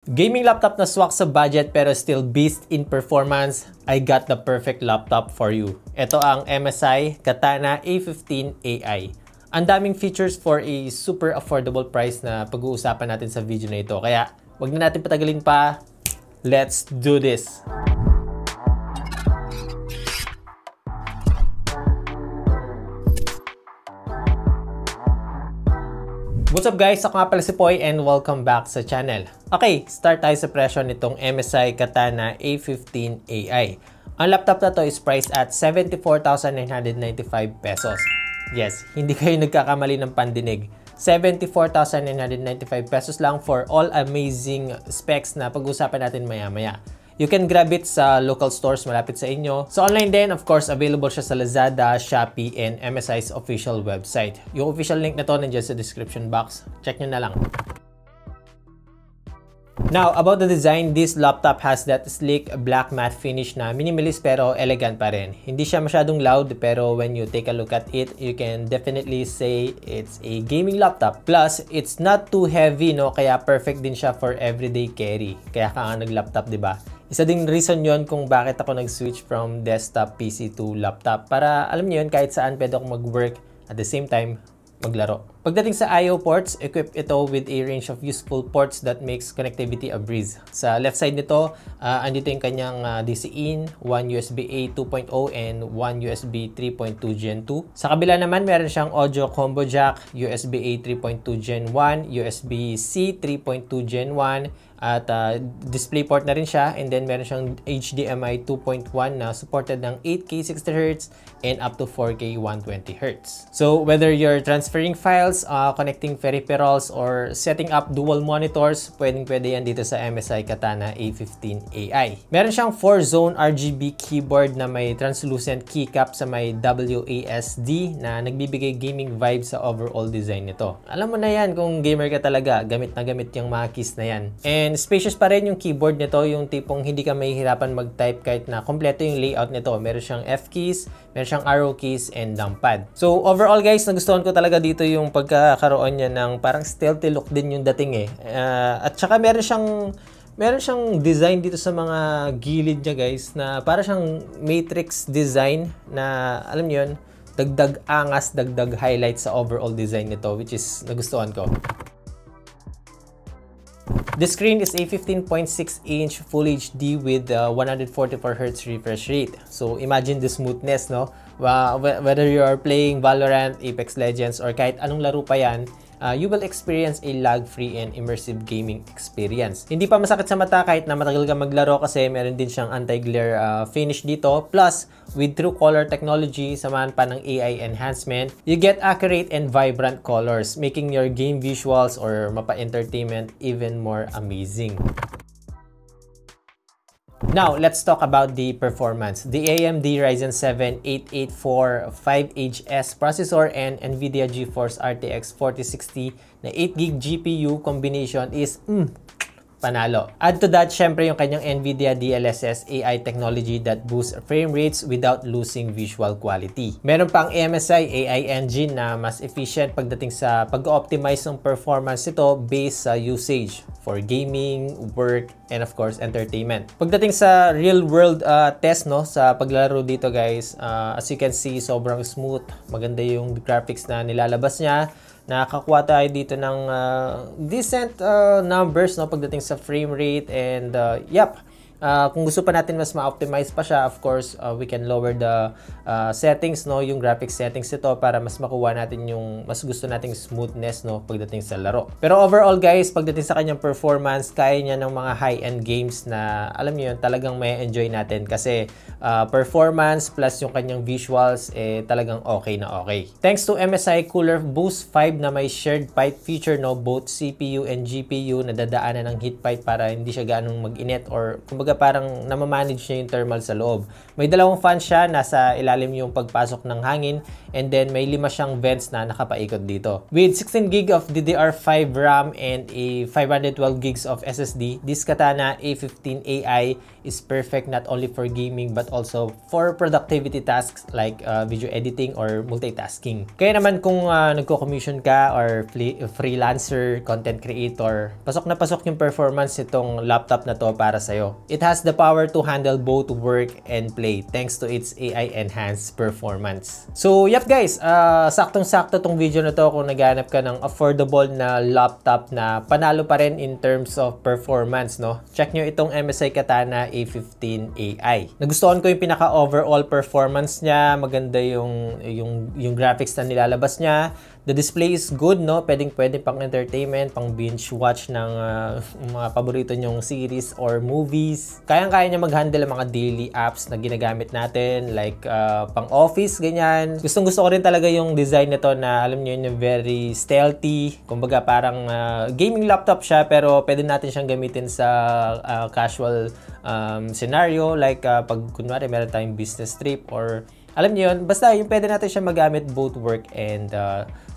Gaming laptop na swak sa budget pero still beast in performance, I got the perfect laptop for you. Ito ang MSI Katana A15 AI. Ang daming features for a super affordable price na pag-uusapan natin sa video na ito. Kaya wag na natin patagalin pa, let's do this! What's up guys? Ako nga pala si Poy and welcome back sa channel. Okay, start tayo sa presyo nitong MSI Katana A15 AI. Ang laptop na to is priced at 74,995 pesos. Yes, hindi kayo nagkakamali ng pandinig. 74,995 pesos lang for all amazing specs na pag-usapan natin maya-maya. You can grab it sa local stores malapit sa inyo. So online din, of course, available siya sa Lazada, Shopee, and MSI's official website. Yung official link na to nandiyan sa description box. Check nyo na lang. Now, about the design, this laptop has that sleek black matte finish na minimalist pero elegant pa rin. Hindi siya masyadong loud pero when you take a look at it, you can definitely say it's a gaming laptop. Plus, it's not too heavy, no? Kaya perfect din siya for everyday carry. Kaya ka nga nag-laptop, di ba? Isa ding reason yon kung bakit ako nag-switch from desktop PC to laptop. Para alam niyo yun, kahit saan pwede akong mag-work at the same time maglaro. Pagdating sa I/O ports, equipped ito with a range of useful ports that makes connectivity a breeze. Sa left side nito, andito yung kanyang DC-in, one USB-A 2.0 and one USB 3.2 Gen 2. Sa kabila naman, meron siyang audio combo jack, USB-A 3.2 Gen 1, USB-C 3.2 Gen 1, at DisplayPort na rin siya, and then meron siyang HDMI 2.1 na supported ng 8K 60Hz and up to 4K 120Hz. So whether you're transferring files, connecting peripherals, or setting up dual monitors, pwedeng-pwede yan dito sa MSI Katana A15 AI. Meron siyang 4-zone RGB keyboard na may translucent keycap sa may WASD na nagbibigay gaming vibe sa overall design nito. Alam mo na yan kung gamer ka talaga, gamit na gamit yung mga keys na yan. And spacious pa rin yung keyboard nito, yung tipong hindi ka mahihirapan mag-type kahit na kompleto yung layout nito. Meron siyang F keys, meron siyang arrow keys, and numpad. So overall guys, nagustuhan ko talaga dito yung pagkakaroon niya ng parang stealthy look din yung dating eh. At saka meron siyang design dito sa mga gilid niya guys na parang siyang matrix design na alam niyo yun, dagdag angas, dagdag highlight sa overall design nito, which is nagustuhan ko. The screen is a 15.6-inch Full HD with 144Hz refresh rate. So imagine the smoothness, no? Whether you are playing Valorant, Apex Legends, or kahit anong laro pa yan, you will experience a lag-free and immersive gaming experience. Hindi pa masakit sa mata kahit na matagal ka maglaro kasi meron din siyang anti-glare finish dito. Plus, with true color technology, samahan pa ng AI enhancement, you get accurate and vibrant colors, making your game visuals or mapa-entertainment even more amazing. Now, let's talk about the performance. The AMD Ryzen 7 8845HS processor and NVIDIA GeForce RTX 4060 na 8GB GPU combination is panalo. Add to that, syempre, yung kanyang NVIDIA DLSS AI technology that boosts frame rates without losing visual quality. Meron pa ang MSI AI engine na mas efficient pagdating sa pag-optimize ng performance nito based sa usage for gaming, work, and of course, entertainment. Pagdating sa real-world test, no, sa paglalaro dito guys, as you can see, sobrang smooth. Maganda yung graphics na nilalabas niya. Nakakuha tayo dito ng decent numbers, no, pagdating sa frame rate, and kung gusto pa natin mas ma-optimize pa siya, of course, we can lower the settings, no, yung graphics settings nito para mas makuha natin yung mas gusto nating smoothness, no, pagdating sa laro. Pero overall guys, pagdating sa kanyang performance, kaya niya ng mga high-end games na alam niyo yun, talagang may enjoy natin kasi performance plus yung kanyang visuals talagang okay na okay. Thanks to MSI Cooler Boost 5 na may shared pipe feature, no, both CPU and GPU na dadaanan ng heat pipe para hindi siya gaanong mag-init or kumbaga kumbaga parang namamanage niya yung thermal sa loob. May dalawang fan siya, nasa ilalim yung pagpasok ng hangin, and then may 5 siyang vents na nakapaikot dito. With 16 GB of DDR5 RAM and a 512 GB of SSD, this Katana A15AI is perfect not only for gaming but also for productivity tasks like video editing or multitasking. Kaya naman kung nagko-commission ka or freelancer, content creator, pasok na pasok yung performance nitong laptop na to para sa'yo. It has the power to handle both work and play thanks to its AI-enhanced performance. So, yep guys, saktong-sakto tong video na to kung naghanap ka ng affordable na laptop na panalo pa rin in terms of performance, no? Check nyo itong MSI Katana A15AI. Nagustuhan ko yung pinaka-overall performance niya, maganda yung graphics na nilalabas niya. The display is good, no? Pwede pang entertainment, pang binge watch ng mga paborito nyong series or movies. Kayang-kaya niya mag-handle ang mga daily apps na ginagamit natin, like pang office, ganyan. Gustong-gusto ko rin talaga yung design nito na alam niyo yung very stealthy. Kumbaga parang gaming laptop siya pero pwede natin siyang gamitin sa casual scenario, like pag kunwari meron tayong business trip or alam niyo yun, basta yung pwede natin siya magamit both work and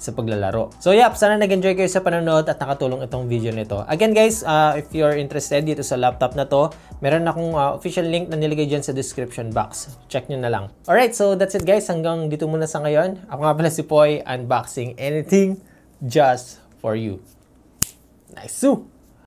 sa paglalaro. So yep, sana nag-enjoy kayo sa panonood at nakatulong itong video nito. Again guys, if you're interested dito sa laptop na to, meron akong official link na nilagay dyan sa description box. Check nyo na lang. Alright, so that's it guys. Hanggang dito muna sa ngayon. Ako nga pala si Poy, unboxing anything just for you. Nice!